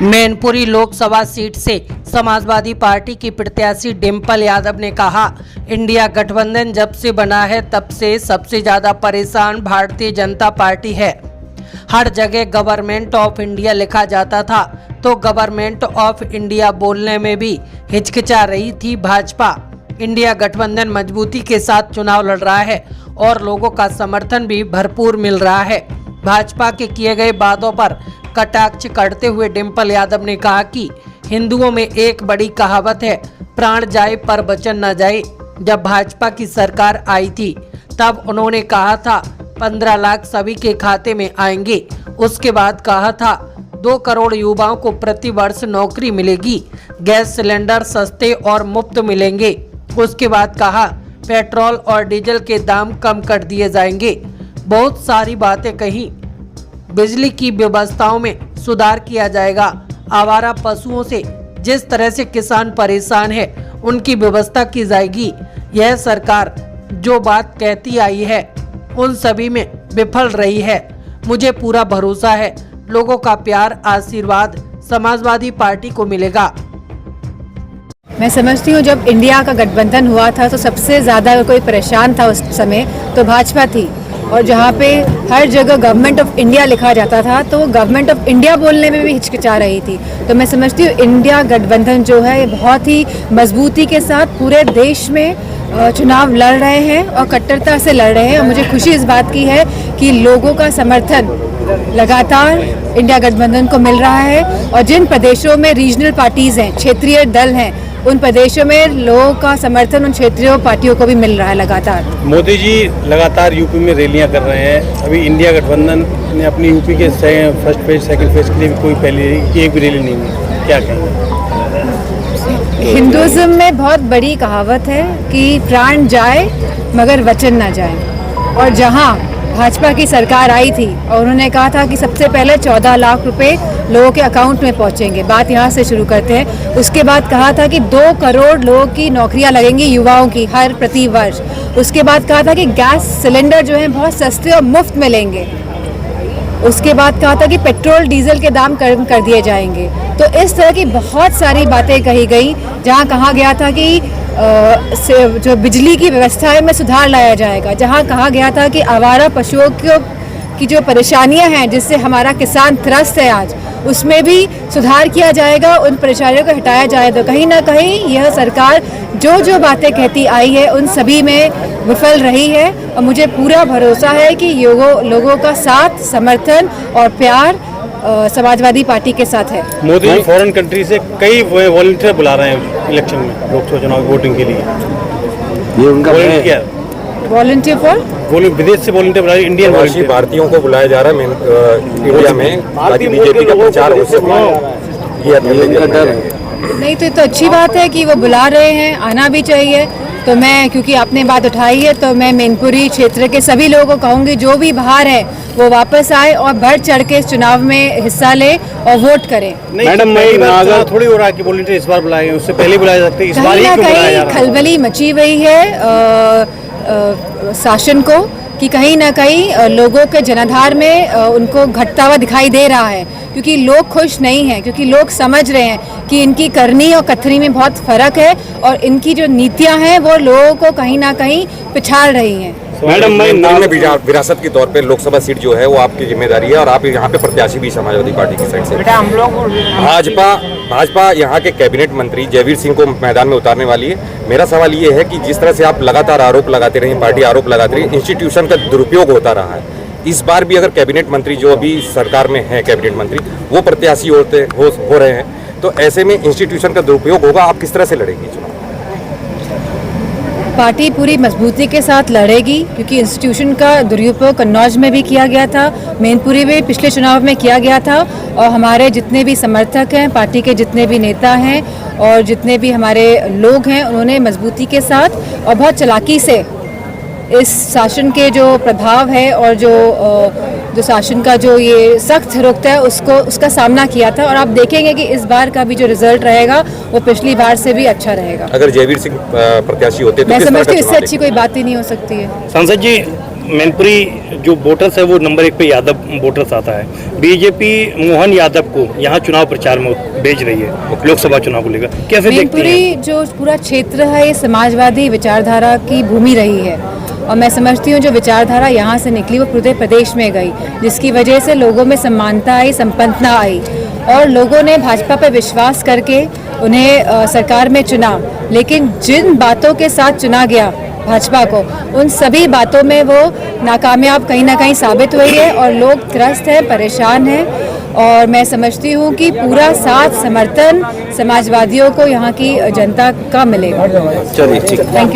Mainpuri Lok Sabha seat से Samajwadi party की प्रत्याशी डिंपल यादव ने कहा, इंडिया गठबंधन जब से बना है तब से सबसे ज्यादा परेशान भारतीय जनता पार्टी है। हर जगह गवर्नमेंट ऑफ इंडिया लिखा जाता था तो गवर्नमेंट ऑफ इंडिया बोलने में भी हिचकिचा रही थी भाजपा। इंडिया गठबंधन मजबूती के साथ चुनाव लड़ रहा है और लोगों का समर्थन भी भरपूर मिल रहा है। भाजपा के किए गए वादों पर कटाक्ष करते हुए डिंपल यादव ने कहा कि हिंदुओं में एक बड़ी कहावत है, प्राण जाए पर वचन न जाए। जब भाजपा की सरकार आई थी तब उन्होंने कहा था 15 लाख सभी के खाते में आएंगे। उसके बाद कहा था 2 करोड़ युवाओं को प्रति वर्ष नौकरी मिलेगी, गैस सिलेंडर सस्ते और मुफ्त मिलेंगे। उसके बाद कहा पेट्रोल और डीजल के दाम कम कर दिए जाएंगे। बहुत सारी बातें कही। बिजली की व्यवस्थाओं में सुधार किया जाएगा। आवारा पशुओं से जिस तरह से किसान परेशान है उनकी व्यवस्था की जाएगी। यह सरकार जो बात कहती आई है उन सभी में विफल रही है। मुझे पूरा भरोसा है लोगों का प्यार आशीर्वाद समाजवादी पार्टी को मिलेगा। मैं समझती हूँ जब इंडिया का गठबंधन हुआ था तो सबसे ज़्यादा कोई परेशान था उस समय तो भाजपा थी, और जहाँ पे हर जगह गवर्नमेंट ऑफ इंडिया लिखा जाता था तो गवर्नमेंट ऑफ इंडिया बोलने में भी हिचकिचा रही थी। तो मैं समझती हूँ इंडिया गठबंधन जो है बहुत ही मजबूती के साथ पूरे देश में चुनाव लड़ रहे हैं और कट्टरता से लड़ रहे हैं। और मुझे खुशी इस बात की है कि लोगों का समर्थन लगातार इंडिया गठबंधन को मिल रहा है, और जिन प्रदेशों में रीजनल पार्टीज़ हैं, क्षेत्रीय दल हैं, उन प्रदेशों में लोगों का समर्थन उन क्षेत्रीय पार्टियों को भी मिल रहा है लगातार। मोदी जी लगातार यूपी में रैलियां कर रहे हैं। अभी इंडिया गठबंधन ने अपनी यूपी के फर्स्ट फेज सेकंड फेज के लिए कोई पहले एक भी रैली नहीं हुई, क्या कहेंगे? हिंदुइज्म में बहुत बड़ी कहावत है कि प्राण जाए मगर वचन ना जाए, और जहां भाजपा की सरकार आई थी और उन्होंने कहा था कि सबसे पहले 14 लाख रुपए लोगों के अकाउंट में पहुंचेंगे, बात यहां से शुरू करते हैं। उसके बाद कहा था कि 2 करोड़ लोगों की नौकरियां लगेंगी युवाओं की हर प्रति वर्ष। उसके बाद कहा था कि गैस सिलेंडर जो है बहुत सस्ते और मुफ्त मिलेंगे। उसके बाद कहा था कि पेट्रोल डीजल के दाम कम कर दिए जाएंगे। तो इस तरह की बहुत सारी बातें कही गई, जहां कहा गया था कि जो बिजली की व्यवस्था में सुधार लाया जाएगा, जहां कहा गया था कि आवारा पशुओं की जो परेशानियां हैं जिससे हमारा किसान त्रस्त है आज, उसमें भी सुधार किया जाएगा, उन परेशानियों को हटाया जाएगा। कहीं ना कहीं यह सरकार जो बातें कहती आई है उन सभी में विफल रही है, और मुझे पूरा भरोसा है कि लोगों का साथ समर्थन और प्यार समाजवादी पार्टी के साथ है। मोदी जी फॉरेन कंट्री से कई वॉलंटियर बुला रहे हैं इलेक्शन में, लोकसभा चुनाव वोटिंग के लिए। ये उनका वॉलंटियर फॉर विदेश से वॉलंटियर बुला रहे हैं, इंडियन प्रवासी भारतीयों को बुलाया जा रहा है इंडिया में, ताकि बीजेपी का प्रचार हो सके। ये उनका डर है। नहीं तो ये तो अच्छी बात है कि वो बुला रहे हैं, आना भी चाहिए। तो मैं, क्योंकि आपने बात उठाई है, तो मैं मैनपुरी क्षेत्र के सभी लोगों को कहूँगी जो भी बाहर है वो वापस आए और बढ़ चढ़ के इस चुनाव में हिस्सा ले और वोट करें। मैडम मैं थोड़ी हो रहा कि वॉलंटियर इस बार बुलाए, उससे पहले बुलाया सकते, इस बार ही क्यों बुलाया जा रहा है? खलबली मची हुई है शासन को कि कहीं ना कहीं लोगों के जनाधार में उनको घटता हुआ दिखाई दे रहा है, क्योंकि लोग खुश नहीं हैं, क्योंकि लोग समझ रहे हैं कि इनकी करनी और कथनी में बहुत फर्क है, और इनकी जो नीतियां हैं वो लोगों को कहीं ना कहीं पिछाड़ रही हैं। मैडम मैं विरासत के तौर पे लोकसभा सीट जो है वो आपकी जिम्मेदारी है, और आप यहाँ पे प्रत्याशी भी समाजवादी पार्टी की साइड से। भाजपा यहाँ के कैबिनेट मंत्री जयवीर सिंह को मैदान में उतारने वाली है। मेरा सवाल ये है कि जिस तरह से आप लगातार आरोप लगाते रहे, पार्टी आरोप लगाती रही, इंस्टीट्यूशन का दुरुपयोग होता रहा है, इस बार भी अगर कैबिनेट मंत्री जो अभी सरकार में है कैबिनेट मंत्री वो प्रत्याशी हो रहे हैं, तो ऐसे में इंस्टीट्यूशन का दुरुपयोग होगा, आप किस तरह से लड़ेंगे चुनाव? पार्टी पूरी मजबूती के साथ लड़ेगी, क्योंकि इंस्टीट्यूशन का दुरुपयोग कन्नौज में भी किया गया था, मैनपुरी में पिछले चुनाव में किया गया था, और हमारे जितने भी समर्थक हैं, पार्टी के जितने भी नेता हैं और जितने भी हमारे लोग हैं, उन्होंने मजबूती के साथ और बहुत चालाकी से इस शासन के जो प्रभाव है और जो शासन का जो ये सख्त रुख है उसका सामना किया था। और आप देखेंगे कि इस बार का भी जो रिजल्ट रहेगा वो पिछली बार से भी अच्छा रहेगा। अगर जयवीर सिंह प्रत्याशी होते तो मैं समझती हूँ इससे अच्छी कोई बात ही नहीं हो सकती है। सांसद जी, मैनपुरी जो वोटर्स है वो नंबर 1 पे यादव वोटर्स आता है। बीजेपी मोहन यादव को यहाँ चुनाव प्रचार में भेज रही है लोकसभा चुनाव को लेकर, कैसे देखती हैं? मैनपुरी जो पूरा क्षेत्र है ये समाजवादी विचारधारा की भूमि रही है और मैं समझती हूँ जो विचारधारा यहाँ से निकली वो पूरे प्रदेश में गई, जिसकी वजह से लोगों में समानता आई, संपन्नता आई और लोगों ने भाजपा पर विश्वास करके उन्हें सरकार में चुना। लेकिन जिन बातों के साथ चुना गया भाजपा को, उन सभी बातों में वो नाकामयाब कहीं ना कहीं साबित हुई है और लोग त्रस्त हैं, परेशान हैं और मैं समझती हूँ कि पूरा साथ समर्थन समाजवादियों को यहाँ की जनता का मिलेगा। चलिए ठीक है। Thank you.